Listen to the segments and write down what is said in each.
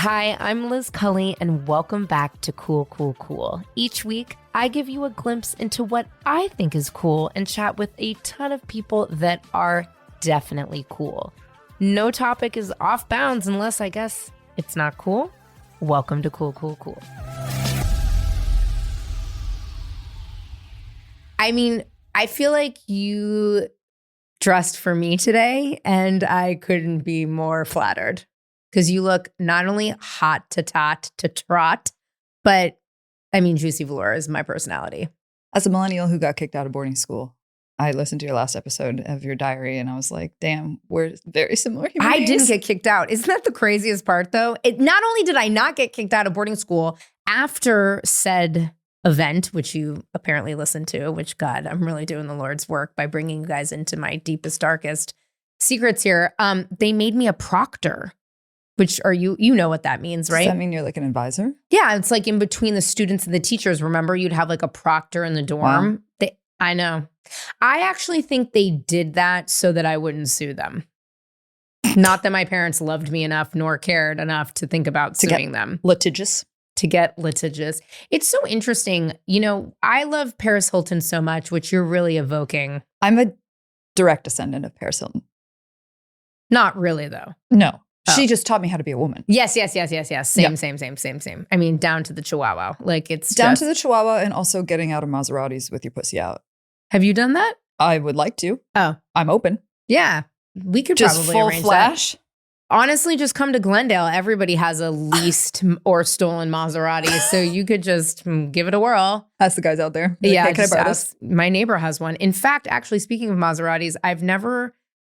Hi, I'm Liz Cully, and welcome back to Cool, Cool, Cool. Each week, I give you a glimpse into what I think is cool and chat with a ton of people that are definitely cool. No topic is off bounds unless, I guess, it's not cool. Welcome to Cool, Cool, Cool. I mean, I feel like you dressed for me today, and I couldn't be more flattered. Because you look not only hot to tot to trot, but I mean, juicy velour is my personality. As a millennial who got kicked out of boarding school, I listened to your last episode of your diary and I was like, damn, we're very similar human beings. I didn't get kicked out. Isn't that the craziest part, though? Not only did I not get kicked out of boarding school after said event, which you apparently listened to, which, God, I'm really doing the Lord's work by bringing you guys into my deepest, darkest secrets here. They made me a proctor. Which are you know what that means, right? Does that mean you're like an advisor? Yeah, it's like in between the students and the teachers. Remember, you'd have like a proctor in the dorm. Wow. I know. I actually think they did that so that I wouldn't sue them. Not that my parents loved me enough nor cared enough to think about suing them. Litigious. To get litigious. It's so interesting. You know, I love Paris Hilton so much, which you're really evoking. I'm a direct descendant of Paris Hilton. Not really, though. No. Oh. She just taught me how to be a woman. Yes. Same. I mean, down to the chihuahua. Like it's down to the chihuahua and also getting out of Maseratis with your pussy out. Have you done that? I would like to. Oh. I'm open. Yeah. We could just probably full arrange flash. That. Honestly, just come to Glendale. Everybody has a leased or stolen Maserati. So you could just give it a whirl. Ask the guys out there. Yeah. Hey, can I borrow this? My neighbor has one. In fact, actually, speaking of Maseratis, I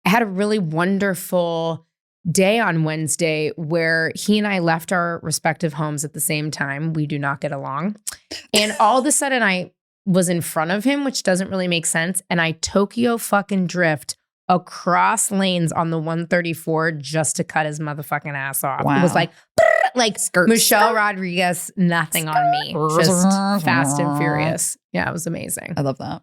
had a really wonderful day on Wednesday where he and I left our respective homes at the same time. We do not get along. And all of a sudden I was in front of him, which doesn't really make sense. And I Tokyo fucking drift across lanes on the 134 just to cut his motherfucking ass off. Wow. It was like Michelle Rodriguez, nothing on me. Just fast and furious. Yeah, it was amazing. I love that.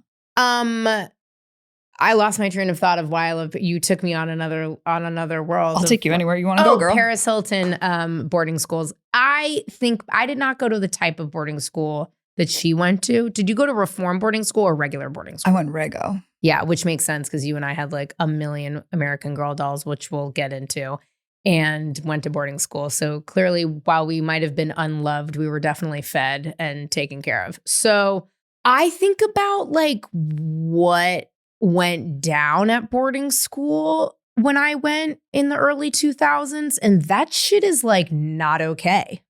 I lost my train of thought of why I love. You took me on another world. I'll take you anywhere you want to go, girl. Paris Hilton boarding schools. I think I did not go to the type of boarding school that she went to. Did you go to reform boarding school or regular boarding school? I went rego. Yeah, which makes sense because you and I had like a million American Girl dolls, which we'll get into, and went to boarding school. So clearly, while we might have been unloved, we were definitely fed and taken care of. So I think about like what went down at boarding school when I went in the early 2000s. And that shit is like not okay,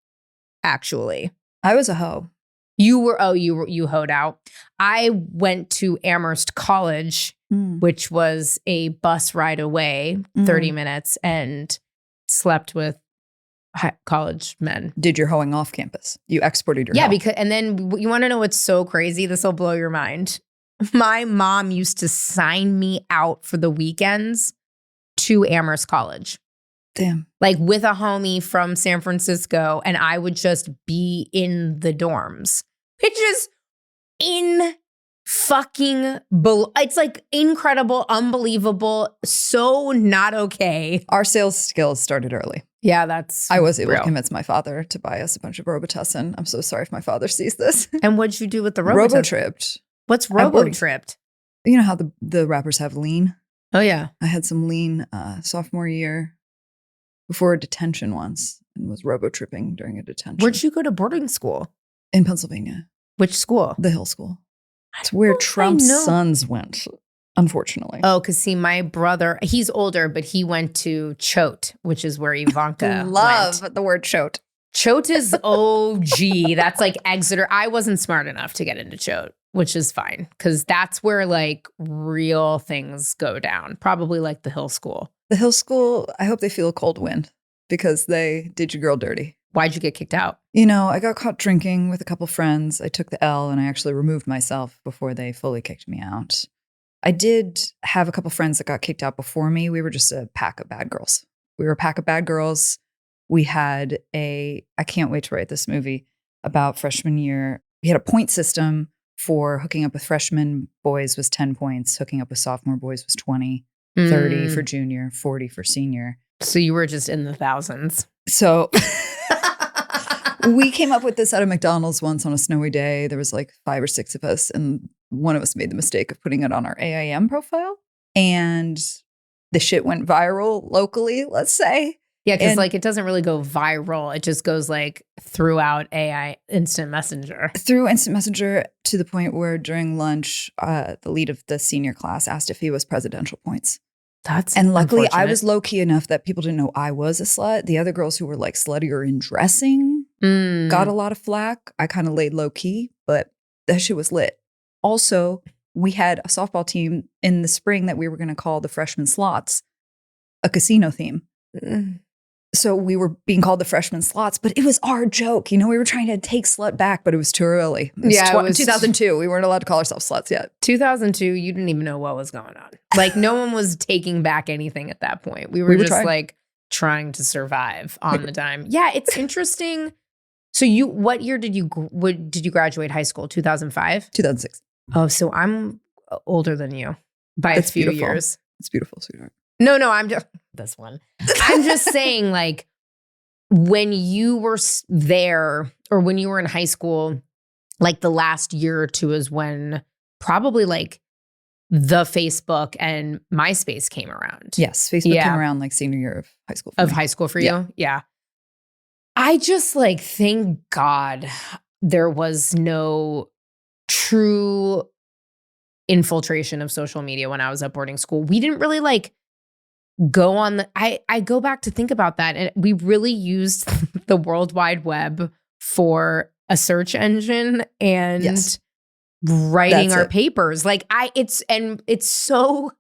actually. I was a hoe. You hoed out. I went to Amherst College, which was a bus ride away, 30 minutes, and slept with college men. Did your hoeing off campus? You exported your hoe. Yeah, and then you want to know what's so crazy? This will blow your mind. My mom used to sign me out for the weekends to Amherst College. Damn. Like with a homie from San Francisco, and I would just be in the dorms. It's just it's like incredible, unbelievable, so not okay. Our sales skills started early. Yeah, I was able to convince my father to buy us a bunch of Robitussin. I'm so sorry if my father sees this. And what'd you do with the Robitussin? Robo-tripped. What's Robo-tripped? You know how the rappers have lean? Oh, yeah. I had some lean sophomore year before a detention once and was robo-tripping during a detention. Where'd you go to boarding school? In Pennsylvania. Which school? The Hill School. It's where Trump's sons went, unfortunately. Oh, because see, my brother, he's older, but he went to Choate, which is where Ivanka went. The word Choate. Choate is OG. That's like Exeter. I wasn't smart enough to get into Choate, which is fine because that's where like real things go down. Probably like the Hill School. The Hill School, I hope they feel a cold wind because they did your girl dirty. Why'd you get kicked out? You know, I got caught drinking with a couple friends. I took the L and I actually removed myself before they fully kicked me out. I did have a couple friends that got kicked out before me. We were just a pack of bad girls. We were a pack of bad girls. We had I can't wait to write this movie about freshman year. We had a point system for hooking up with freshman boys was 10 points. Hooking up with sophomore boys was 20, 30 for junior, 40 for senior. So you were just in the thousands. So We came up with this at a McDonald's once on a snowy day. There was like 5 or 6 of us, and one of us made the mistake of putting it on our AIM profile. And the shit went viral locally, let's say. Yeah, because like it doesn't really go viral. It just goes like throughout AI instant messenger. Through instant messenger to the point where during lunch, the lead of the senior class asked if he was presidential points. And luckily I was low key enough that people didn't know I was a slut. The other girls who were like sluttier in dressing got a lot of flack. I kind of laid low key, but that shit was lit. Also, we had a softball team in the spring that we were going to call the freshman slots, a casino theme. So we were being called the freshman slots, but it was our joke. You know, we were trying to take slut back, but it was too early. It was 2002. We weren't allowed to call ourselves sluts yet. 2002, you didn't even know what was going on. Like no one was taking back anything at that point. We were just like trying to survive on the dime. Yeah, it's interesting. So what year did you graduate high school? 2005? 2006. Oh, so I'm older than you by a few years. It's beautiful, sweetheart. No, I'm just this one. I'm just saying, like, when you were there or when you were in high school, like the last year or two is when probably like the Facebook and MySpace came around. Yes, Facebook came around like senior year of high school. High school for you? Yeah. I just like, thank God there was no true infiltration of social media when I was at boarding school. We didn't really like go on the, I go back to think about that, and we really used the World Wide Web for a search engine and writing our papers. Like it's so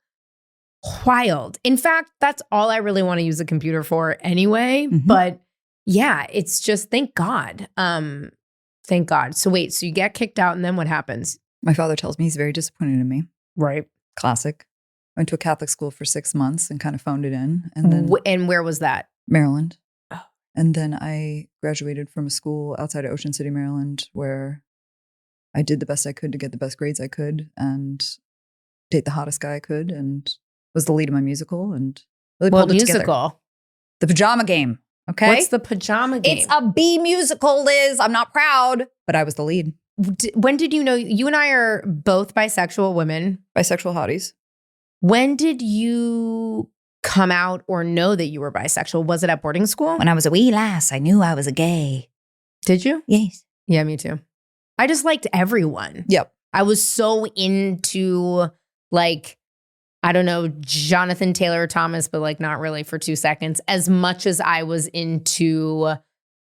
wild. In fact, that's all I really want to use a computer for anyway. But yeah, it's just thank God. Thank God. So wait, so you get kicked out and then what happens? My father tells me he's very disappointed in me. Right. Classic. Went to a Catholic school for 6 months and kind of phoned it in. And then and where was that? Maryland. Oh. And then I graduated from a school outside of Ocean City, Maryland, where I did the best I could to get the best grades I could and date the hottest guy I could, and was the lead of my musical and really pulled it together. The Pajama Game. Okay. What's the Pajama Game? It's a B musical, Liz. I'm not proud, but I was the lead. When did you know? You and I are both bisexual women. Bisexual hotties. When did you come out or know that you were bisexual? Was it at boarding school? When I was a wee lass, I knew I was a gay. Did you? Yes. Yeah, me too. I just liked everyone. Yep. I was so into like, I don't know, Jonathan Taylor Thomas, but like not really for 2 seconds, as much as I was into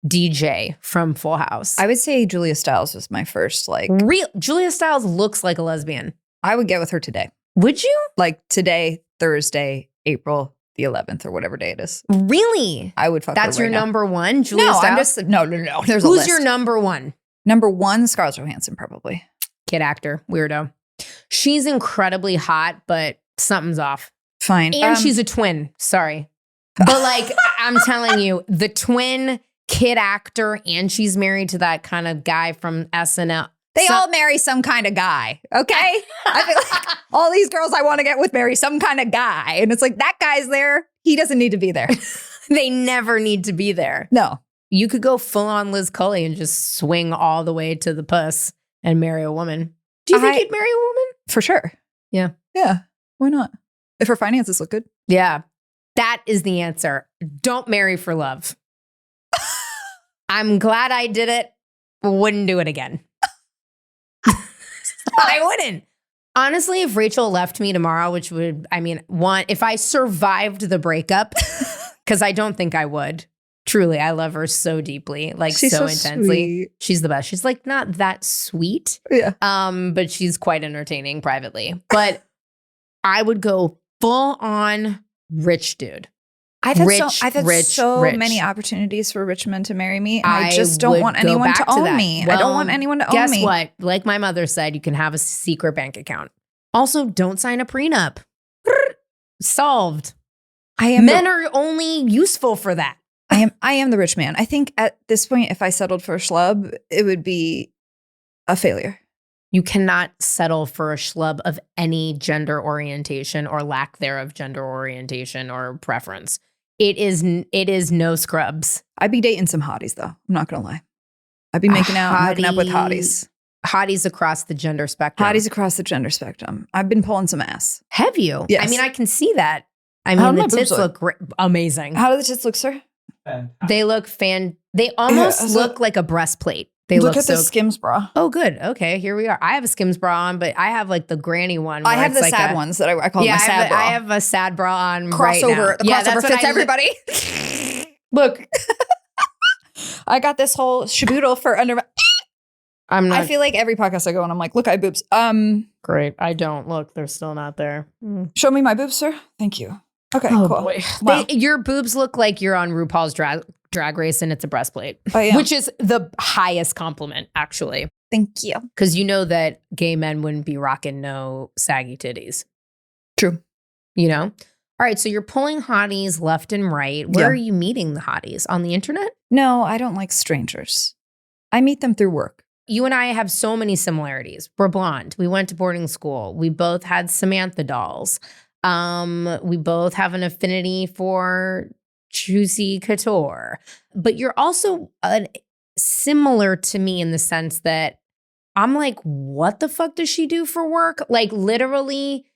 DJ from Full House. I would say Julia Stiles was my first like. Julia Stiles looks like a lesbian. I would get with her today. Would you? Like today, Thursday, April the 11th or whatever day it is. Really? I would fuck her That's your now. number one, Julia Stiles? No. There's a list. Who's your number one? Number one, Scarlett Johansson, probably. Kid actor, weirdo. She's incredibly hot, but something's off. Fine. And she's a twin. Sorry. But like, I'm telling you, the twin kid actor, and she's married to that kind of guy from SNL. They all marry some kind of guy, okay? I feel like all these girls I want to get with marry some kind of guy. And it's like, that guy's there. He doesn't need to be there. They never need to be there. No. You could go full on Liz Cully and just swing all the way to the puss and marry a woman. Do you think you'd marry a woman? For sure. Yeah. Yeah. Why not? If her finances look good. Yeah. That is the answer. Don't marry for love. I'm glad I did it. Wouldn't do it again. I wouldn't. Honestly, if Rachel left me tomorrow, which would, I mean, if I survived the breakup, because I don't think I would. Truly, I love her so deeply, like she's so intensely. Sweet. She's the best. She's like not that sweet. Yeah. But she's quite entertaining privately. But I would go full on rich dude. I've had so many opportunities for rich men to marry me. And I just don't want anyone to own me. Well, I don't want anyone to own me. Guess what? Like my mother said, you can have a secret bank account. Also, don't sign a prenup. Solved. Men are only useful for that. I am the rich man. I think at this point, if I settled for a schlub, it would be a failure. You cannot settle for a schlub of any gender orientation or lack thereof gender orientation or preference. It is no scrubs. I'd be dating some hotties though. I'm not gonna lie. I'd be making out and hooking up with hotties. Hotties across the gender spectrum. Hotties across the gender spectrum. I've been pulling some ass. Have you? Yes. I mean, I can see that. I mean, the tits look amazing. How do the tits look, sir? They look They almost look like a breastplate. They look at the Skims bra. Oh, good. Okay, here we are. I have a Skims bra on, but I have like the granny one. I have the sad ones that I call my sad bra. I have a sad bra on crossover. Right now. The crossover fits everybody. Look, I got this whole shaboodle for under. I feel like every podcast I go on, I'm like, look, I have boobs. Great. I don't. Look, they're still not there. Show me my boobs, sir. Thank you. Okay, cool. Boy. Wow. Your boobs look like you're on RuPaul's drag race and it's a breastplate, which is the highest compliment, actually. Thank you. Because you know that gay men wouldn't be rocking no saggy titties. True. You know? All right, so you're pulling hotties left and right. Where are you meeting the hotties? On the internet? No, I don't like strangers. I meet them through work. You and I have so many similarities. We're blonde. We went to boarding school. We both had Samantha dolls. We both have an affinity for Juicy Couture. But you're also similar to me in the sense that I'm like, what the fuck does she do for work? Like literally,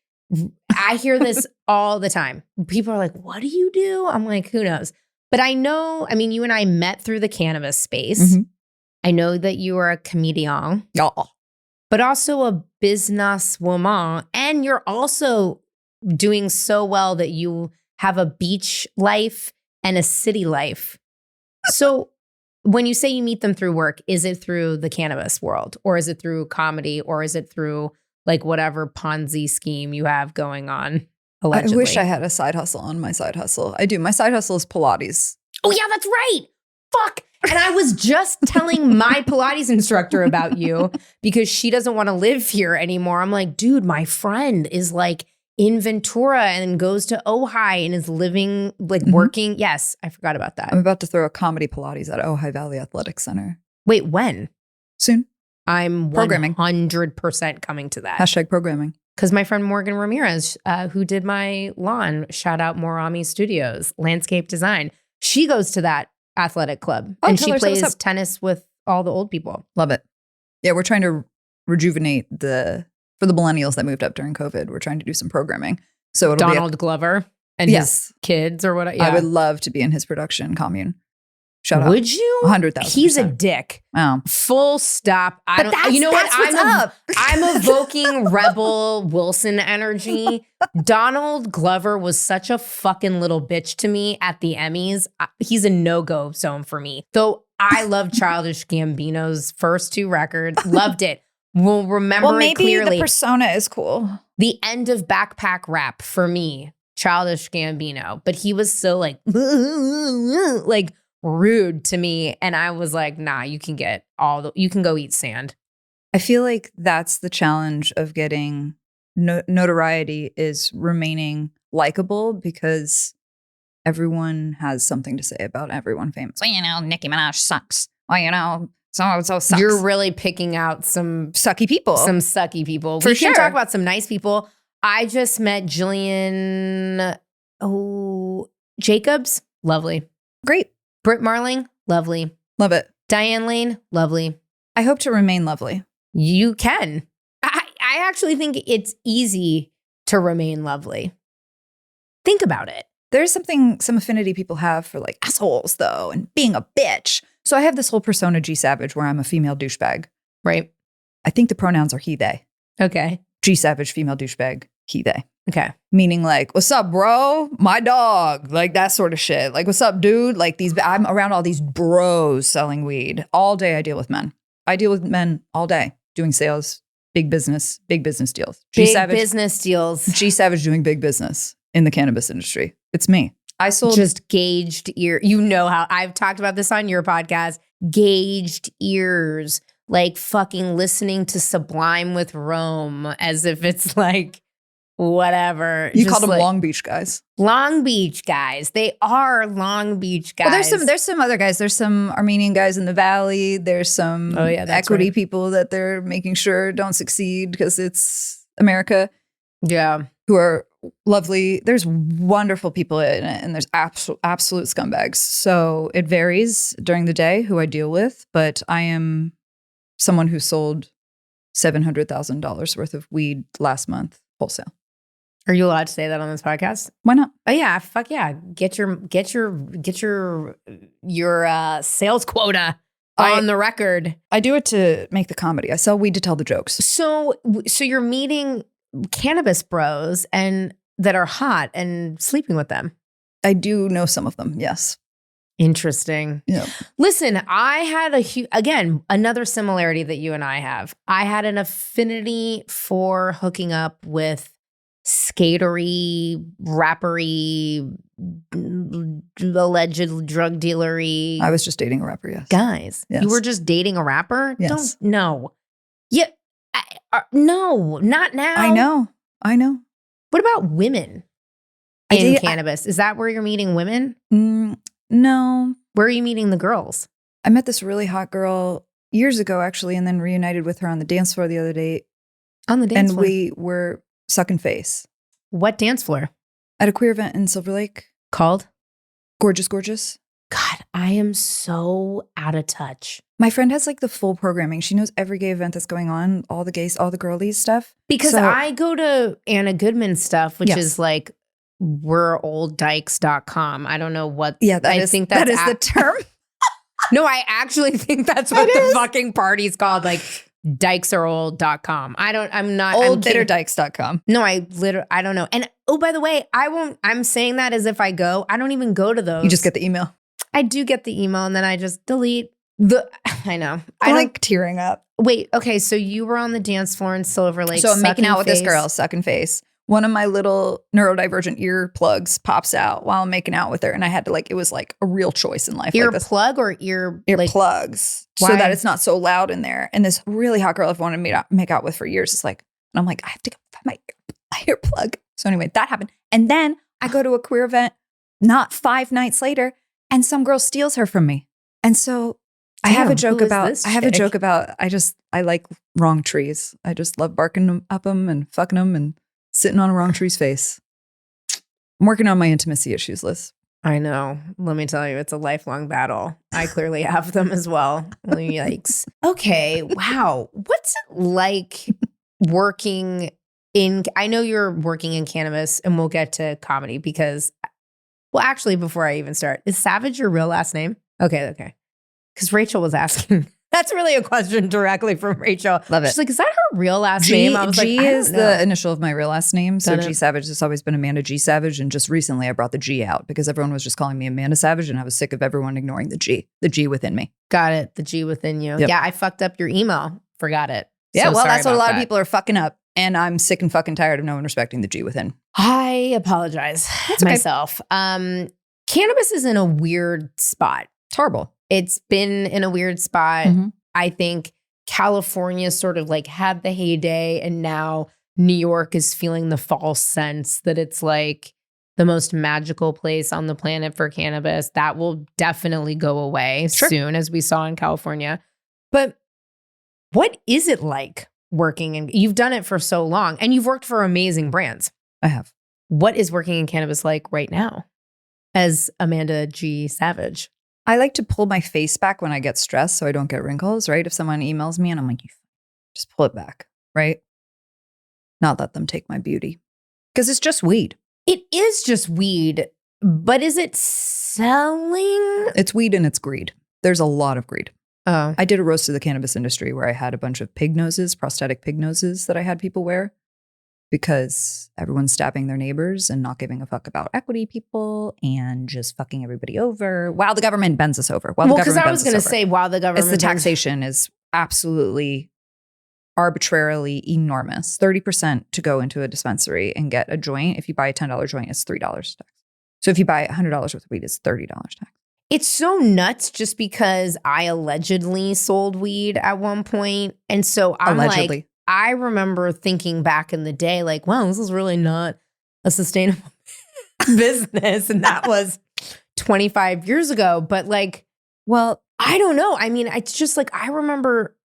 I hear this all the time. People are like, what do you do? I'm like, who knows? But I know, I mean, you and I met through the cannabis space. Mm-hmm. I know that you are a comedian, but also a business woman. And you're also doing so well that you have a beach life and a city life. So when you say you meet them through work, is it through the cannabis world or is it through comedy or is it through like whatever Ponzi scheme you have going on? Allegedly? I wish I had a side hustle on my side hustle. I do. My side hustle is Pilates. Oh yeah, that's right. Fuck. And I was just telling my Pilates instructor about you because she doesn't want to live here anymore. I'm like, dude, my friend is like in Ventura and goes to Ojai and is living, like working. Yes, I forgot about that. I'm about to throw a comedy Pilates at Ojai Valley Athletic Center. Wait, when? Soon. I'm programming. 100% coming to that. Hashtag programming. Because my friend Morgan Ramirez, who did my lawn, shout out Morami Studios, landscape design. She goes to that athletic club and she plays tennis with all the old people. Love it. Yeah, we're trying to rejuvenate for the millennials that moved up during COVID. We're trying to do some programming. So it'll Donald Glover and his kids or whatever. Yeah. I would love to be in his production commune. Shout out. Would you? 100,000%. He's a dick. Oh. Full stop. I don't. You know what? I'm evoking Rebel Wilson energy. Donald Glover was such a fucking little bitch to me at the Emmys. He's a no-go zone for me. Though I love Childish Gambino's first 2 records. Loved it. We'll remember it clearly. Maybe the persona is cool. The end of Backpack Rap for me, Childish Gambino. But he was so like rude to me. And I was like, nah, you can get you can go eat sand. I feel like that's the challenge of getting notoriety is remaining likable because everyone has something to say about everyone famous. Well, you know, Nicki Minaj sucks. Well, you know, so sucks. You're really picking out some sucky people. We can talk about some nice people. I just met Jillian Jacobs. Lovely. Great. Britt Marling, lovely. Love it. Diane Lane, lovely. I hope to remain lovely. You can. I actually think it's easy to remain lovely. Think about it. There's some affinity people have for like assholes though and being a bitch. So I have this whole persona G Savage where I'm a female douchebag. Right. I think the pronouns are he, they. Okay. G Savage, female douchebag, he, they. Okay. Meaning like, what's up, bro? My dog. Like that sort of shit. Like, what's up, dude? Like I'm around all these bros selling weed. All day I deal with men. I deal with men all day doing sales, big business deals. Business deals. G Savage doing big business in the cannabis industry. It's me. I sold just gauged ear. You know how I've talked about this on your podcast. Gauged ears. Like fucking listening to Sublime with Rome as if it's like whatever. You called them Long Beach guys. Long Beach guys. They are Long Beach guys. Well, there's some other guys. There's some Armenian guys in the Valley. There's some equity people that they're making sure don't succeed because it's America. Yeah. Who are lovely. There's wonderful people in it, and there's absolute scumbags. So it varies during the day who I deal with, but I am someone who sold $700,000 worth of weed last month wholesale. Are you allowed to say that on this podcast? Why not? Oh yeah, fuck yeah. Get your sales quota on the record. I do it to make the comedy. I sell weed to tell the jokes. So you're meeting cannabis bros and that are hot and sleeping with them. I do know some of them, yes. Interesting. Yeah. Listen, I had again, another similarity that you and I have. I had an affinity for hooking up with skatery, rappery, alleged drug dealery. I was just dating a rapper, yes. Guys, yes. You were just dating a rapper? Yes. No. Yeah. No, not now. I know. What about women in cannabis? Is that where you're meeting women? No. Where are you meeting the girls? I met this really hot girl years ago, actually, and then reunited with her on the dance floor the other day. On the dance floor? And we were sucking face. What dance floor? At a queer event in Silver Lake. Called? Gorgeous, Gorgeous. God, I am so out of touch. My friend has like the full programming. She knows every gay event that's going on, all the gays, all the girlies stuff. Because I go to Anna Goodman stuff, which is like we'reolddykes.com. I don't know what. Yeah, that is the term. No, I actually think that's what the fucking party's called. Like dykesareold.com. I'm not. Oldbitterdykes.com. No, I don't know. And oh, by the way, I'm saying that as if I go. I don't even go to those. You just get the email. I do get the email and then I just delete I know. I like tearing up. Wait, okay. So you were on the dance floor in Silver Lake. So I'm making out with this girl, sucking face. One of my little neurodivergent earplugs pops out while I'm making out with her. And I had to it was like a real choice in life. Earplug or earplugs. So that it's not so loud in there. And this really hot girl I've wanted to make out with for years is like, and I'm like, I have to go find my earplug. So anyway, that happened. And then I go to a queer event not 5 nights later and some girl steals her from me. And so I have a joke about I like wrong trees. I just love barking up them and fucking them and sitting on a wrong tree's face. I'm working on my intimacy issues, Liz. I know. Let me tell you, it's a lifelong battle. I clearly have them as well. Yikes. Okay. Wow. What's it like working I know you're working in cannabis and we'll get to comedy because, well, actually, before I even start, is Savage your real last name? Okay. Because Rachel was asking. That's really a question directly from Rachel. Love it. She's like, is that her real last name? I was G like, is the initial of my real last name. So G Savage has always been Amanda G Savage. And just recently I brought the G out because everyone was just calling me Amanda Savage and I was sick of everyone ignoring the G within me. Got it. The G within you. Yep. Yeah, I fucked up your email. Forgot it. Yeah, So well, that's what a lot that. of people are fucking up. And I'm sick and fucking tired of no one respecting the G within. I apologize myself. Cannabis is in a weird spot. It's horrible. It's been in a weird spot. Mm-hmm. I think California sort of like had the heyday and now New York is feeling the false sense that it's like the most magical place on the planet for cannabis. That will definitely go away soon, as we saw in California. But what is it like working in, you've done it for so long and you've worked for amazing brands. I have. What is working in cannabis like right now as Amanda G. Savage? I like to pull my face back when I get stressed so I don't get wrinkles, right? If someone emails me and I'm like, just pull it back, right? Not let them take my beauty. Because it's just weed. It is just weed, but is it selling? It's weed and it's greed. There's a lot of greed. Oh. I did a roast of the cannabis industry where I had a bunch of pig noses, prosthetic pig noses that I had people wear because everyone's stabbing their neighbors and not giving a fuck about equity people and just fucking everybody over while the government bends us over. Well, because I was going to say while the government... It's the taxation is absolutely arbitrarily enormous. 30% to go into a dispensary and get a joint. If you buy a $10 joint, it's $3 tax. So if you buy $100 worth of weed, it's $30 tax. It's so nuts just because I allegedly sold weed at one point. And so I'm like, I remember thinking back in the day, like, wow, this is really not a sustainable business. And that was 25 years ago. But like, well, I don't know. I mean, it's just like, I remember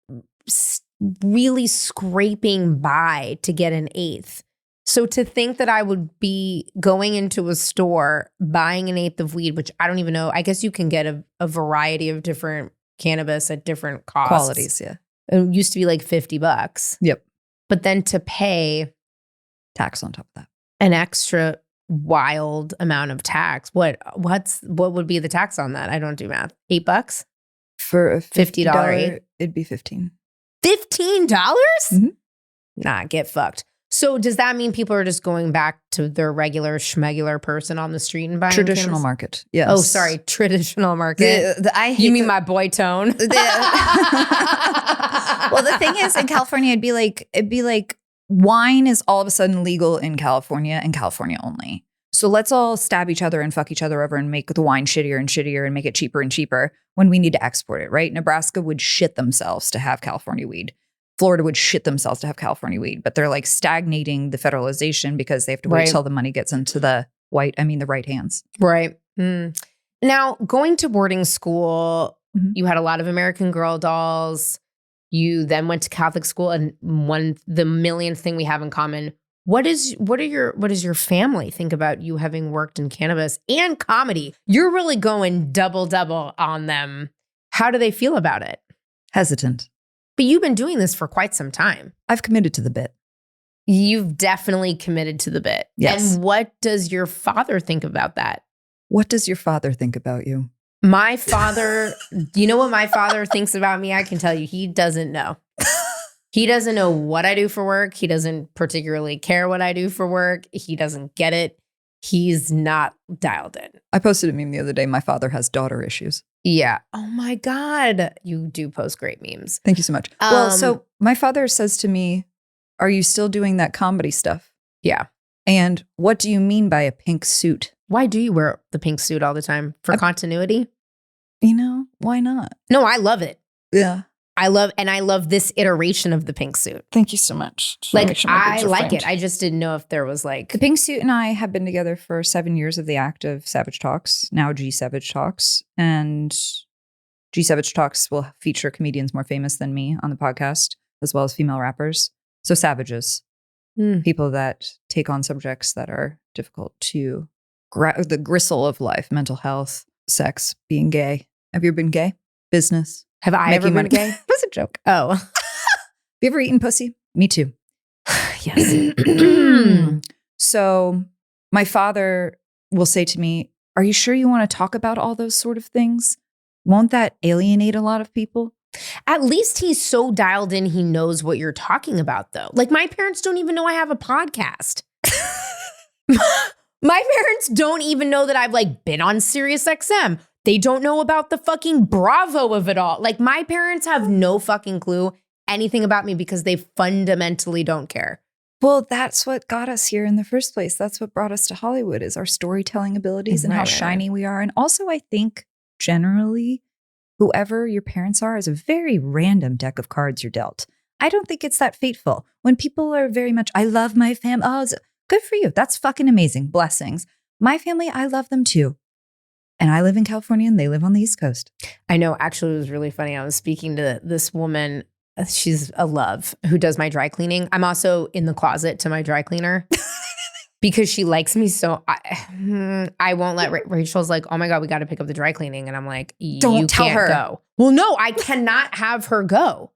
really scraping by to get an eighth So to think that I would be going into a store, buying an eighth of weed, which I don't even know. I guess you can get a variety of different cannabis at different costs. Qualities, yeah. It used to be like $50. Yep. But then to pay Tax on top of that. an extra wild amount of tax. What would be the tax on that? I don't do math. $8? For a $50 $50, it'd be 15. $15? Mhm. Nah, get fucked. So does that mean people are just going back to their regular schmegular person on the street and buying Traditional cannabis? market. Yes. Oh, sorry, traditional market. You mean my boy tone? Well, the thing is, in California, it'd be like wine is all of a sudden legal in California and California only. So let's all stab each other and fuck each other over and make the wine shittier and shittier and make it cheaper and cheaper when we need to export it, right? Nebraska would shit themselves to have California weed. Florida would shit themselves to have California weed, but they're like stagnating the federalization because they have to wait till the money gets into the right hands. Right. Now, going to boarding school, Mhm. you had a lot of American Girl dolls. You then went to Catholic school, and the millionth thing we have in common. What does your family think about you having worked in cannabis and comedy? You're really going double on them. How do they feel about it? Hesitant. But you've been doing this for quite some time. I've committed to the bit. You've definitely committed to the bit. Yes. And what does your father think about that? What does your father think about you? My father, you know what my father thinks about me? I can tell you, he doesn't know. He doesn't know what I do for work. He doesn't particularly care what I do for work. He doesn't get it. He's not dialed in. I posted a meme the other day. My father has daughter issues. Yeah. Oh my God. You do post great memes. Thank you so much. Well, so my father says to me, "Are you still doing that comedy stuff?" Yeah. And what do you mean by a pink suit? Why do you wear the pink suit all the time? For continuity? Why not? No, I love it. Yeah. I love this iteration of the pink suit. Thank you so much. Like, I like it. I just didn't know if there was like... The pink suit and I have been together for 7 years of the act of Savage Talks, now G Savage Talks. And G Savage Talks will feature comedians more famous than me on the podcast, as well as female rappers. So savages, people that take on subjects that are difficult to... the gristle of life, mental health, sex, being gay. Have you ever been gay? Business? Have I ever been gay? It was a joke. Oh. Have you ever eaten pussy? Me too. Yes. So my father will say to me, "Are you sure you want to talk about all those sort of things? Won't that alienate a lot of people?" At least he's so dialed in, he knows what you're talking about, though. Like, my parents don't even know I have a podcast. My parents don't even know that I've like been on Sirius XM. They don't know about the fucking Bravo of it all. Like, my parents have no fucking clue anything about me because they fundamentally don't care. Well, that's what got us here in the first place. That's what brought us to Hollywood, is our storytelling abilities and how shiny we are. And also, I think generally, whoever your parents are is a very random deck of cards you're dealt. I don't think it's that fateful. When people are very much, "I love my family." Oh, good for you. That's fucking amazing. Blessings. My family, I love them too. And I live in California and they live on the East Coast. I know. Actually, it was really funny. I was speaking to this woman. She's a love who does my dry cleaning. I'm also in the closet to my dry cleaner because she likes me. So I won't let Rachel's like, "Oh my God, we got to pick up the dry cleaning." And I'm like, Don't tell can't her. Go. Well, no, I cannot have her go.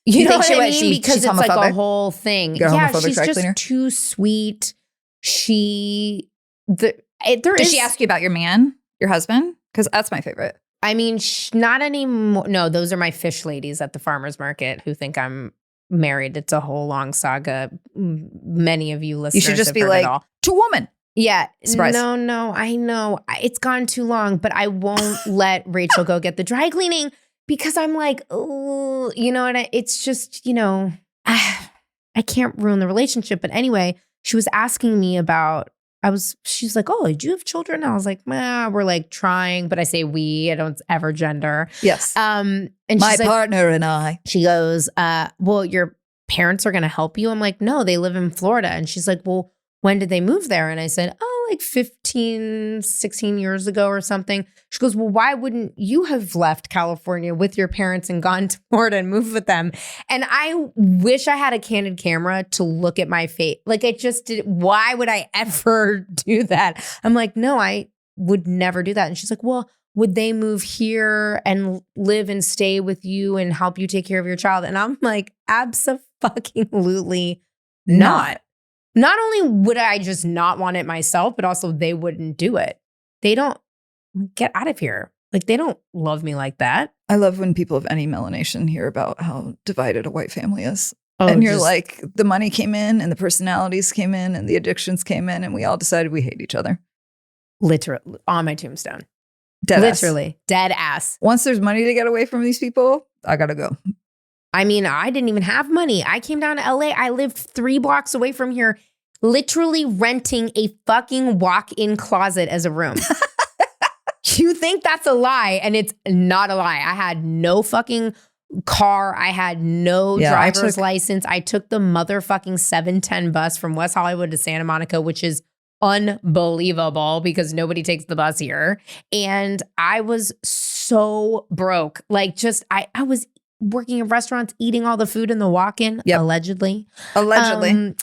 You know what I mean? Because she's it's like homophobic? a whole thing. You're a Yeah, homophobic she's dry just cleaner? too sweet. Did she ask you about your man, your husband? Because that's my favorite. I mean, not anymore. No, those are my fish ladies at the farmer's market who think I'm married. It's a whole long saga. Many of you listeners You should just have be heard like, it all. "To woman." Yeah. Surprise. No, I know. It's gone too long, but I won't let Rachel go get the dry cleaning because I'm like, oh, you know what? It's just, I can't ruin the relationship. But anyway, she was asking me about, she's like, "Oh, do you have children?" I was like, we're like trying, but I say we, I don't ever gender. Yes. And My she's like, partner and I. she goes, "Well, your parents are going to help you." I'm like, "No, they live in Florida." And she's like, "Well, when did they move there?" And I said, "Oh, like 15, 16 years ago or something. She goes, well, why wouldn't you have left California with your parents and gone to Florida and moved with them? And I wish I had a candid camera to look at my face. Like, I just did. Why would I ever do that? I'm like, no, I would never do that. And she's like, well, would they move here and live and stay with you and help you take care of your child? And I'm like, abso-fucking-lutely not. Not only would I just not want it myself, but also they wouldn't do it. They don't get out of here. Like, they don't love me like that. I love when people of any melanation hear about how divided a white family is. Oh, and you're like, the money came in and the personalities came in and the addictions came in and we all decided we hate each other. Literally on my tombstone. Literally. Dead ass. Once there's money to get away from these people, I gotta go. I mean, I didn't even have money. I came down to LA. I lived 3 blocks away from here, literally renting a fucking walk-in closet as a room. You think that's a lie, and it's not a lie. I had no fucking car. I had no driver's license. I took the motherfucking 710 bus from West Hollywood to Santa Monica, which is unbelievable because nobody takes the bus here. And I was so broke. Like, just, I was working in restaurants, eating all the food in the walk-in, allegedly. No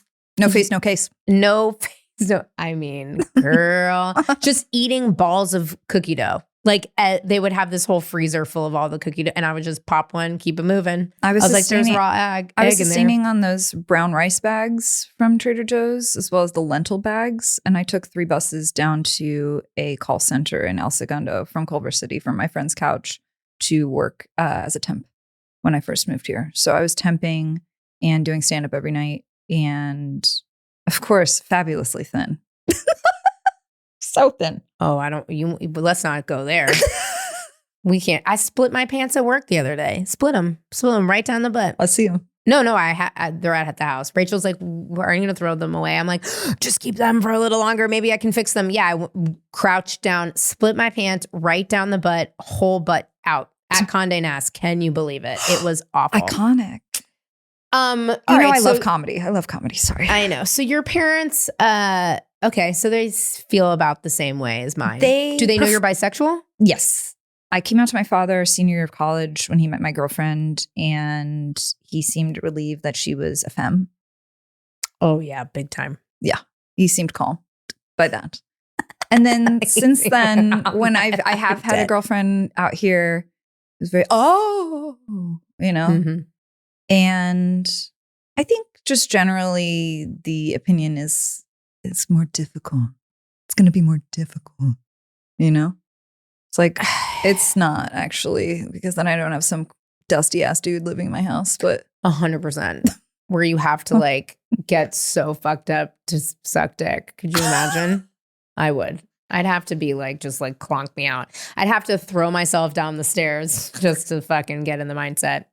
face, no case. No face, no. I mean, girl, just eating balls of cookie dough. Like, they would have this whole freezer full of all the cookie dough, and I would just pop one, keep it moving. I was like, there's raw egg I was in there. steaming on those brown rice bags from Trader Joe's, as well as the lentil bags. And I took 3 buses down to a call center in El Segundo from Culver City from my friend's couch to work as a temp when I first moved here. So I was temping and doing stand-up every night. And of course, fabulously thin. So thin. Oh, but let's not go there. We can't. I split my pants at work the other day. Split them right down the butt. Let's see them. No, they're at the house. Rachel's like, are you going to throw them away? I'm like, just keep them for a little longer. Maybe I can fix them. Yeah, I crouched down, split my pants right down the butt, whole butt out at Condé Nast. Can you believe it? It was awful. Iconic. I love comedy. I love comedy. Sorry. I know. So your parents, okay, so they feel about the same way as mine. Do they know you're bisexual? Yes. I came out to my father senior year of college when he met my girlfriend, and he seemed relieved that she was a femme. Oh, yeah, big time. Yeah, he seemed calm by that. And then since then, when I have had a girlfriend out here, it was very, Mm-hmm. And I think just generally the opinion is it's more difficult. It's going to be more difficult, It's like, it's not actually, because then I don't have some dusty ass dude living in my house, but 100%. Where you have to like get so fucked up to suck dick. Could you imagine? I would. I'd have to be like, just like clonk me out. I'd have to throw myself down the stairs just to fucking get in the mindset.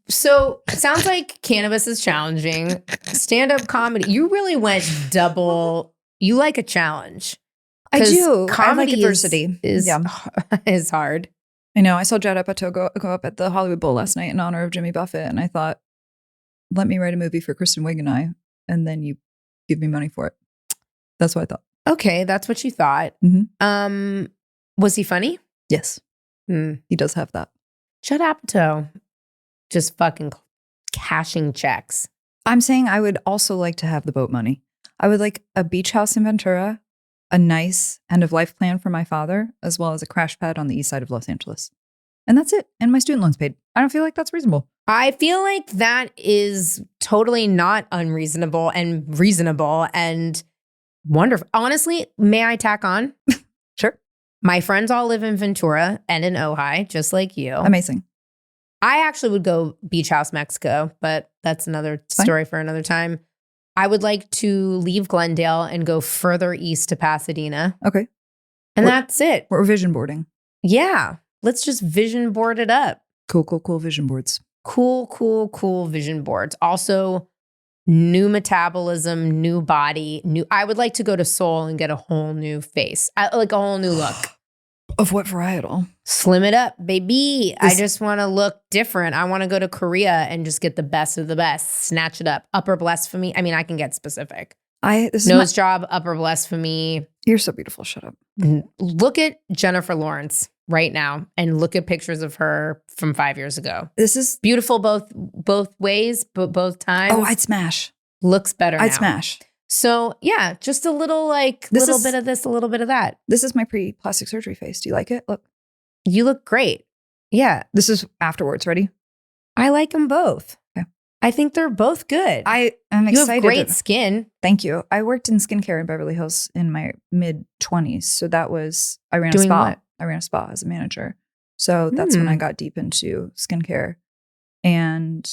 So it sounds like cannabis is challenging. Stand-up comedy. You really went double. You like a challenge. I do. Comedy I like adversity. Is hard. I know. I saw Judd Apatow go up at the Hollywood Bowl last night in honor of Jimmy Buffett. And I thought, let me write a movie for Kristen Wiig and I, and then you give me money for it. That's what I thought. Okay. That's what you thought. Mm-hmm. Was he funny? Yes. He does have that. Judd Apatow. Just fucking cashing checks. I'm saying I would also like to have the boat money. I would like a beach house in Ventura, a nice end of life plan for my father, as well as a crash pad on the east side of Los Angeles. And that's it. And my student loans paid. I don't feel like that's reasonable. I feel like that is totally not unreasonable and reasonable and wonderful. Honestly, may I tack on? Sure. My friends all live in Ventura and in Ojai, just like you. Amazing. I actually would go Beach House, Mexico, but that's another story for another time. I would like to leave Glendale and go further east to Pasadena. Okay. And that's it. We're vision boarding. Yeah. Let's just vision board it up. Cool vision boards. Cool vision boards. Also, new metabolism, new body, I would like to go to Seoul and get a whole new face, like a whole new look. Of what varietal? Slim it up, baby. I just want to look different. I want to go to Korea and just get the best of the best. Snatch it up. Upper blasphemy. I mean, I can get specific. This is Nose job, upper blasphemy. You're so beautiful. Shut up. Look at Jennifer Lawrence right now and look at pictures of her from 5 years ago. This is beautiful both ways, but both times. Oh, I'd smash. Looks better now. I'd smash. So yeah, just a little like little bit of this, a little bit of that. This is my pre-plastic surgery face. Do you like it? Look. You look great. Yeah. This is afterwards. Ready? I like them both. Okay. I think they're both good. I am excited. You have great skin. Thank you. I worked in skincare in Beverly Hills in my mid-20s. So that was, I ran Doing a spa. what? I ran a spa as a manager. So that's when I got deep into skincare. And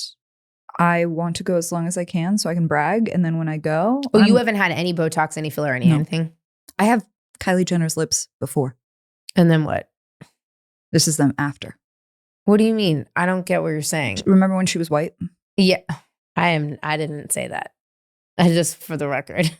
I want to go as long as I can so I can brag. And then when I go. Oh, you haven't had any Botox, any filler, anything? I have Kylie Jenner's lips before. And then what? This is them after. What do you mean? I don't get what you're saying. Remember when she was white? Yeah. I didn't say that. I just, for the record.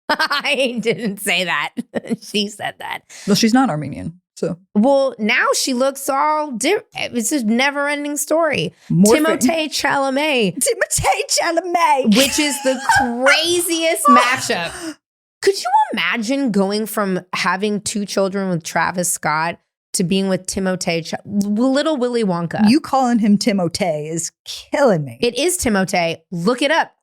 I didn't say that. She said that. Well, she's not Armenian. So. Well, now she looks all different. It's a never-ending story. Timothée Chalamet. Timothée Chalamet. Which is the craziest matchup. Could you imagine going from having 2 children with Travis Scott to being with Timothée, little Willy Wonka? You calling him Timothée is killing me. It is Timothée. Look it up.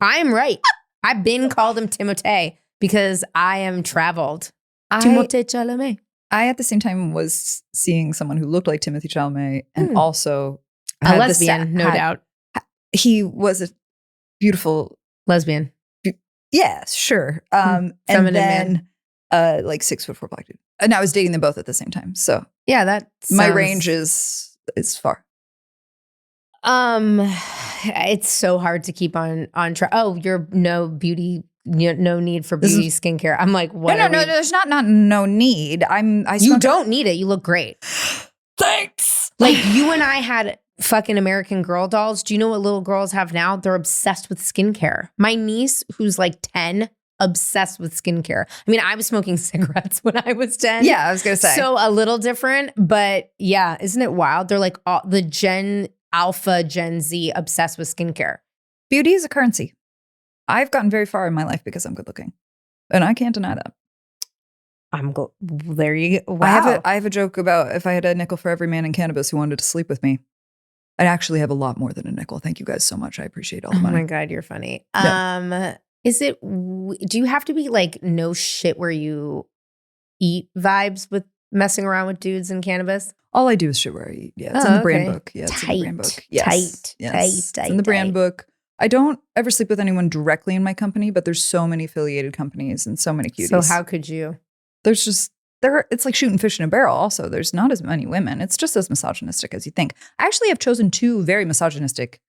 I am right. I've been called him Timothée because I am traveled. Timothée Chalamet. I, at the same time, was seeing someone who looked like Timothée Chalamet and also a lesbian, no doubt. He was a beautiful lesbian. Yeah, sure. And then like 6'4" black dude. And I was dating them both at the same time. So yeah, that my range is far. It's so hard to keep on track. Oh, you're no beauty. No need for beauty skincare. I'm like, what? No. There's not no need. You don't need it. You look great. Thanks. Like you and I had fucking American Girl dolls. Do you know what little girls have now? They're obsessed with skincare. My niece, who's like 10, obsessed with skincare. I mean, I was smoking cigarettes when I was 10. Yeah, I was gonna say. So a little different, but yeah, isn't it wild? They're like the Gen Alpha, Gen Z obsessed with skincare. Beauty is a currency. I've gotten very far in my life because I'm good looking. And I can't deny that. There you go. Wow. I have a joke about if I had a nickel for every man in cannabis who wanted to sleep with me. I'd actually have a lot more than a nickel. Thank you guys so much. I appreciate all the money. Oh my God, you're funny. Yeah. Do you have to be like no shit where you eat vibes with messing around with dudes in cannabis? All I do is shit where I eat. Yeah, it's in the brand book. Yeah, it's in the brand book. Yes. Tight. It's in the brand book. I don't ever sleep with anyone directly in my company, but there's so many affiliated companies and so many cuties. So how could you? It's like shooting fish in a barrel also. There's not as many women. It's just as misogynistic as you think. I actually have chosen 2 very misogynistic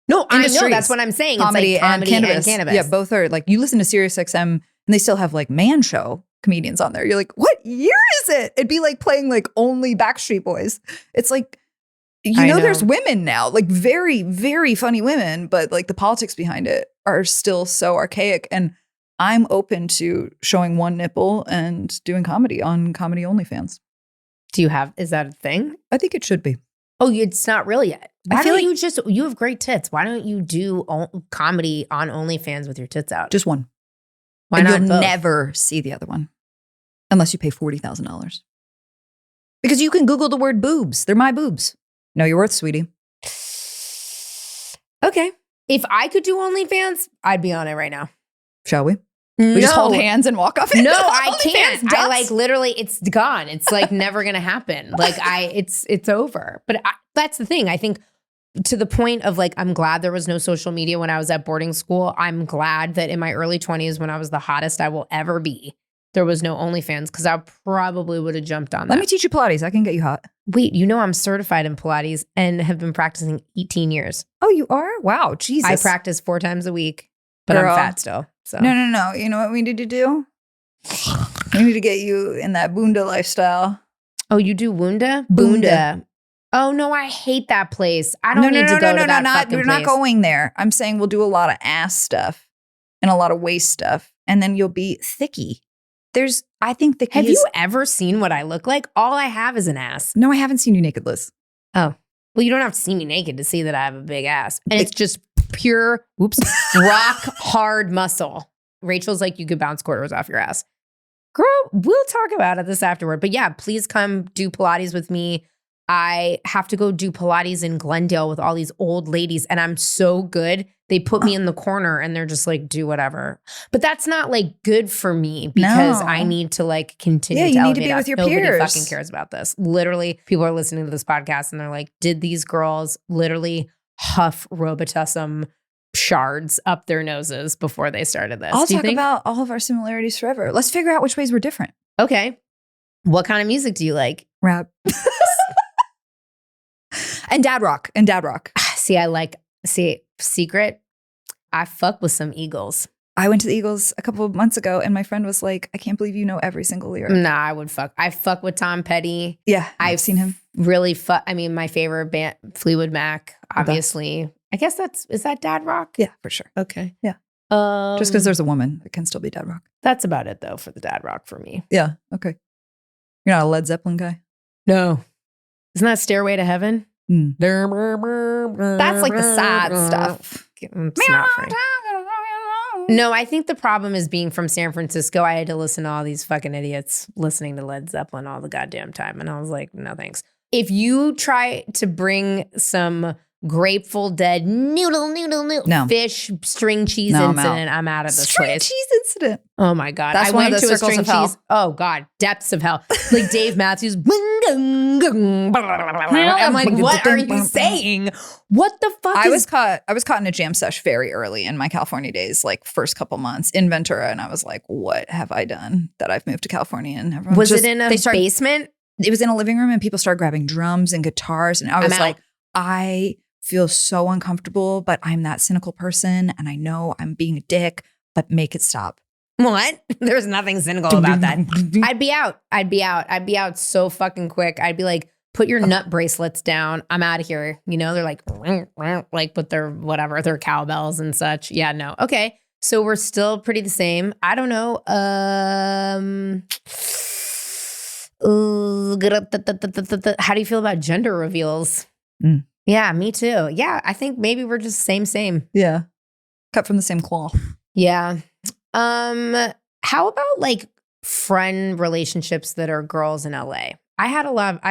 industries. I know. That's what I'm saying. Comedy, it's like comedy and cannabis. Yeah, both are like, you listen to Sirius XM and they still have like man show comedians on there. You're like, what year is it? It'd be like playing like only Backstreet Boys. It's like, you know, there's women now, like very, very funny women, but like the politics behind it are still so archaic. And I'm open to showing one nipple and doing comedy on Comedy OnlyFans. Is that a thing? I think it should be. Oh, it's not really yet. Why don't you have great tits. Why don't you do comedy on OnlyFans with your tits out? Just one. Why and not you'll both? never see the other one unless you pay $40,000. Because you can Google the word boobs. They're my boobs. Know your worth, sweetie. Okay. If I could do OnlyFans, I'd be on it right now. Shall we? We just hold hands and walk off. No, I can't. I like literally, it's gone. It's like never gonna happen. Like it's over. But that's the thing. I think to the point of like, I'm glad there was no social media when I was at boarding school. I'm glad that in my early 20s, when I was the hottest I will ever be, there was no OnlyFans because I probably would have jumped on that. Let me teach you Pilates. I can get you hot. Wait, I'm certified in Pilates and have been practicing 18 years. Oh, you are? Wow, Jesus. I practice 4 times a week, but Girl. I'm fat still. So No. You know what we need to do? We need to get you in that Bunda lifestyle. Oh, you do Bunda? Bunda. Oh no, I hate that place. I don't need to go to that fucking place. We're not going there. I'm saying we'll do a lot of ass stuff and a lot of waist stuff, and then you'll be thicky. I think thicky. Have you ever seen what I look like? All I have is an ass. No, I haven't seen you naked, Liz. Oh, well, you don't have to see me naked to see that I have a big ass, and it's just pure, rock hard muscle. Rachel's like, you could bounce quarters off your ass. Girl, we'll talk about it this afterward. But yeah, please come do Pilates with me. I have to go do Pilates in Glendale with all these old ladies, and I'm so good. They put me in the corner and they're just like, do whatever. But that's not like good for me because I need to like continue to you need elevate to be us. with your Nobody peers. fucking cares about this. Literally, people are listening to this podcast and they're like, did these girls literally huff Robitussin shards up their noses before they started this? I'll talk about all of our similarities forever. Let's figure out which ways we're different. Okay. What kind of music do you like? Rap. And dad rock. Secret. I fuck with some Eagles. I went to the Eagles a couple of months ago and my friend was like, I can't believe you know every single lyric. Nah, I fuck with Tom Petty. Yeah, I've seen him. Really my favorite band, Fleetwood Mac, obviously. I guess is that dad rock? Yeah, for sure. Okay. Yeah. Just because there's a woman, it can still be dad rock. That's about it though for the dad rock for me. Yeah, okay. You're not a Led Zeppelin guy? No. Isn't that Stairway to Heaven? Mm. That's like the sad stuff. It's not for me. No, I think the problem is being from San Francisco. I had to listen to all these fucking idiots listening to Led Zeppelin all the goddamn time. And I was like, no thanks. If you try to bring some Grateful Dead noodle fish string cheese incident, I'm out of this place. String cheese incident. Oh my God. That's I one went of the to a circles string of hell. cheese. Oh God, depths of hell. Like Dave Matthews. I'm like, what are you saying? What the fuck I was caught in a jam sesh very early in my California days, like first couple months in Ventura. And I was like, what have I done that I've moved to California? And everyone was it in a basement? It was in a living room and people started grabbing drums and guitars. And I was like, I feel so uncomfortable, but I'm that cynical person. And I know I'm being a dick, but make it stop. What? There's nothing cynical about that. I'd be out so fucking quick. I'd be like, put your nut bracelets down. I'm out of here. You know, they're like with their whatever, their cowbells and such. Yeah, no. Okay. So we're still pretty the same. I don't know. How do you feel about gender reveals? Mm. Yeah, me too. Yeah, I think maybe we're just same. Yeah. Cut from the same cloth. Yeah. How about like friend relationships that are girls in LA? I've had a lot,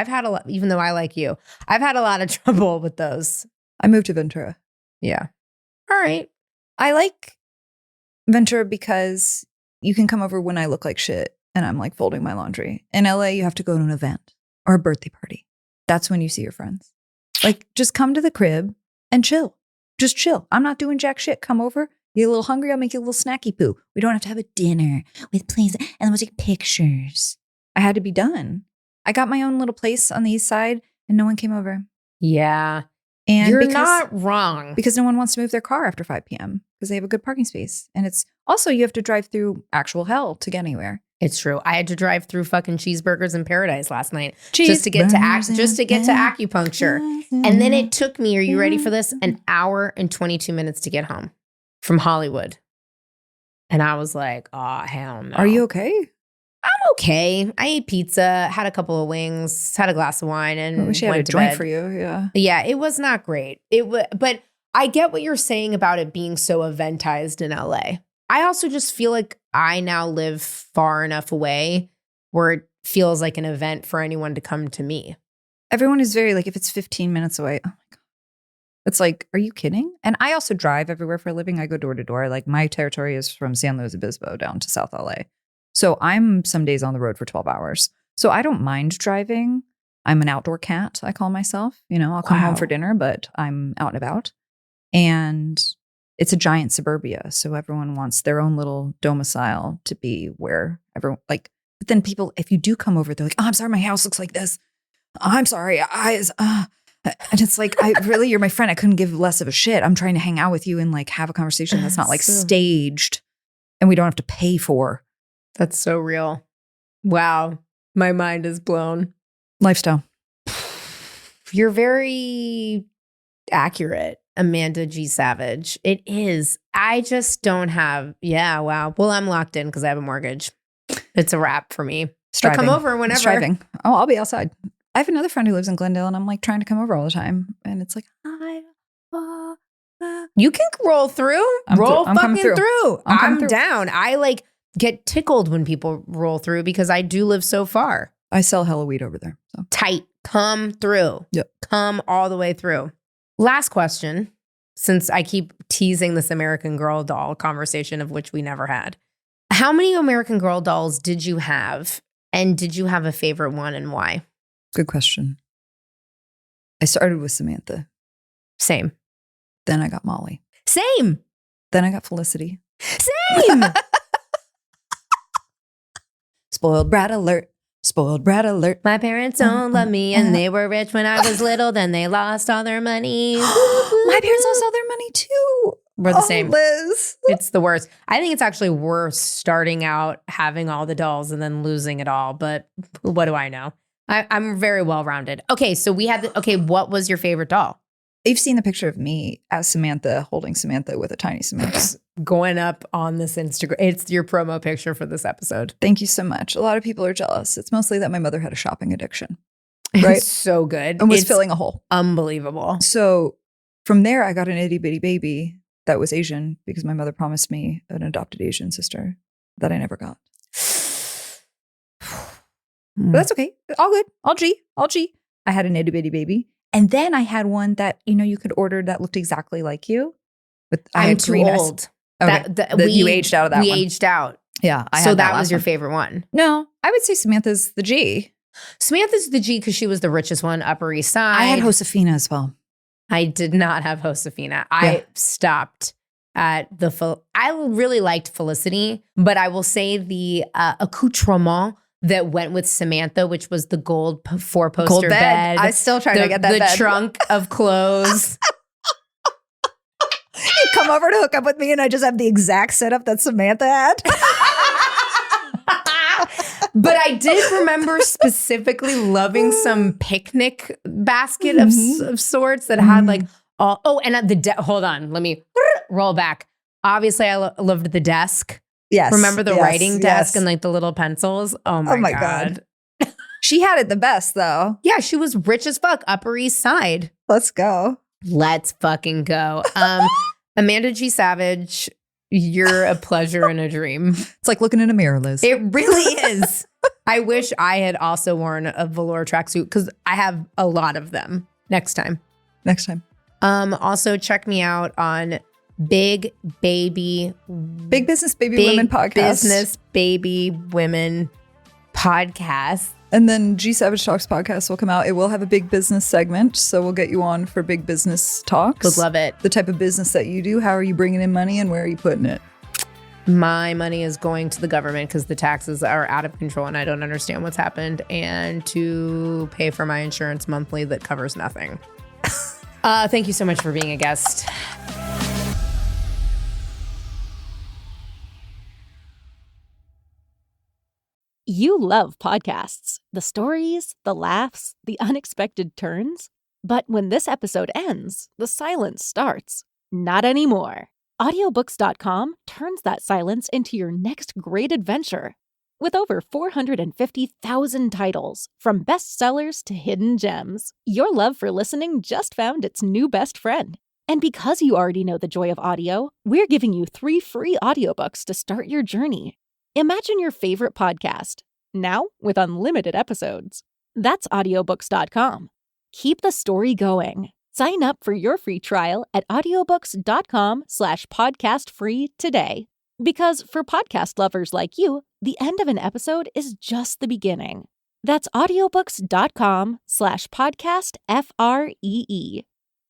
even though I like you, I've had a lot of trouble with those. I moved to Ventura. Yeah. All right. I like Ventura because you can come over when I look like shit and I'm like folding my laundry. In LA, you have to go to an event or a birthday party. That's when you see your friends. Like, just come to the crib and chill. Just chill. I'm not doing jack shit. Come over. You're a little hungry. I'll make you a little snacky poo. We don't have to have a dinner with plays and then we'll take pictures. I had to be done. I got my own little place on the east side and no one came over. Yeah. And you're not wrong. Because no one wants to move their car after 5 p.m. because they have a good parking space. And it's also, you have to drive through actual hell to get anywhere. It's true. I had to drive through fucking Cheeseburgers in Paradise last night just to get to acupuncture. And then it took me, are you ready for this? An hour and 22 minutes to get home from Hollywood. And I was like, oh, hell no. Are you okay? I'm okay. I ate pizza, had a couple of wings, had a glass of wine, and I wish I had a joint for you. Yeah. Yeah, it was not great. But I get what you're saying about it being so eventized in LA. I also just feel like I now live far enough away where it feels like an event for anyone to come to me. Everyone is very like, if it's 15 minutes away, oh my God. It's like, are you kidding? And I also drive everywhere for a living. I go door to door. Like my territory is from San Luis Obispo down to South LA. So I'm some days on the road for 12 hours. So I don't mind driving. I'm an outdoor cat, I call myself. You know, I'll come home for dinner, but I'm out and about. And it's a giant suburbia. So everyone wants their own little domicile to be where everyone, like, but then people, if you do come over, they're like, oh, I'm sorry, my house looks like this. I'm sorry. And it's like, you're my friend. I couldn't give less of a shit. I'm trying to hang out with you and like have a conversation that's not like staged and we don't have to pay for. That's so real. Wow. My mind is blown. Lifestyle. You're very accurate, Amanda G. Savage. It is. I just don't have, wow. Well, I'm locked in because I have a mortgage. It's a wrap for me. Striving. So come over whenever. Striving. Oh, I'll be outside. I have another friend who lives in Glendale and I'm like trying to come over all the time. And it's like, You can roll through. I'm fucking coming through. I'm coming I'm through. down. I like get tickled when people roll through because I do live so far. I sell hella weed over there. So Tight. Come through. Yep. Come all the way through. Last question, since I keep teasing this American Girl doll conversation of which we never had. How many American Girl dolls did you have? And did you have a favorite one and why? good question. I started with Samantha. Same. Then I got Molly. Same. Then I got Felicity. Same. Spoiled brat alert. Spoiled brat alert. My parents don't love me and they were rich when I was little. Then they lost all their money. My parents lost all their money too. We're the same. Liz. It's the worst. I think it's actually worse starting out having all the dolls and then losing it all. But what do I know? I'm very well-rounded. Okay, so we had what was your favorite doll? You've seen the picture of me as Samantha holding Samantha with a tiny Samantha. Going up on this Instagram. It's your promo picture for this episode. Thank you so much. A lot of people are jealous. It's mostly that my mother had a shopping addiction. Right? It's so good. And was It's filling a hole. unbelievable. So from there, I got an itty bitty baby that was Asian because my mother promised me an adopted Asian sister that I never got. But that's okay. All good. All G. I had an itty bitty baby. And then I had one that, you could order that looked exactly like you. But I'm too old. Okay. You aged out of that one. We aged out. Yeah. So that last was your one. favorite one. No, I would say Samantha's the G. Samantha's the G because she was the richest one, Upper East Side. I had Josefina as well. I did not have Josefina. I stopped at I really liked Felicity, but I will say the accoutrement that went with Samantha, which was the gold four-poster bed. I still try to get that the bed. trunk of clothes. You come over to hook up with me and I just have the exact setup that Samantha had. But I did remember specifically loving some picnic basket of sorts that had like all. Oh, and at hold on, let me roll back. Obviously, I loved the desk. Yes. Remember the writing desk and like the little pencils? Oh my God. She had it the best though. Yeah, she was rich as fuck. Upper East Side. Let's go. Let's fucking go. Amanda G. Savage, you're a pleasure and a dream. It's like looking in a mirror, Liz. It really is. I wish I had also worn a velour tracksuit because I have a lot of them. Next time. Also, check me out on Big Business Baby Women podcast. Business Baby Women podcast. And then G Savage Talks podcast will come out. It will have a big business segment. So we'll get you on for big business talks. Would love it. The type of business that you do. How are you bringing in money and where are you putting it? My money is going to the government because the taxes are out of control and I don't understand what's happened, and to pay for my insurance monthly that covers nothing. Thank you so much for being a guest. You love podcasts, the stories, the laughs, the unexpected turns. But when this episode ends, the silence starts. Not anymore. Audiobooks.com turns that silence into your next great adventure. With over 450,000 titles, from bestsellers to hidden gems, your love for listening just found its new best friend. And because you already know the joy of audio, we're giving you 3 free audiobooks to start your journey. Imagine your favorite podcast, now with unlimited episodes. That's audiobooks.com. Keep the story going. Sign up for your free trial at audiobooks.com/podcastfree today. Because for podcast lovers like you, the end of an episode is just the beginning. That's audiobooks.com/podcastfree.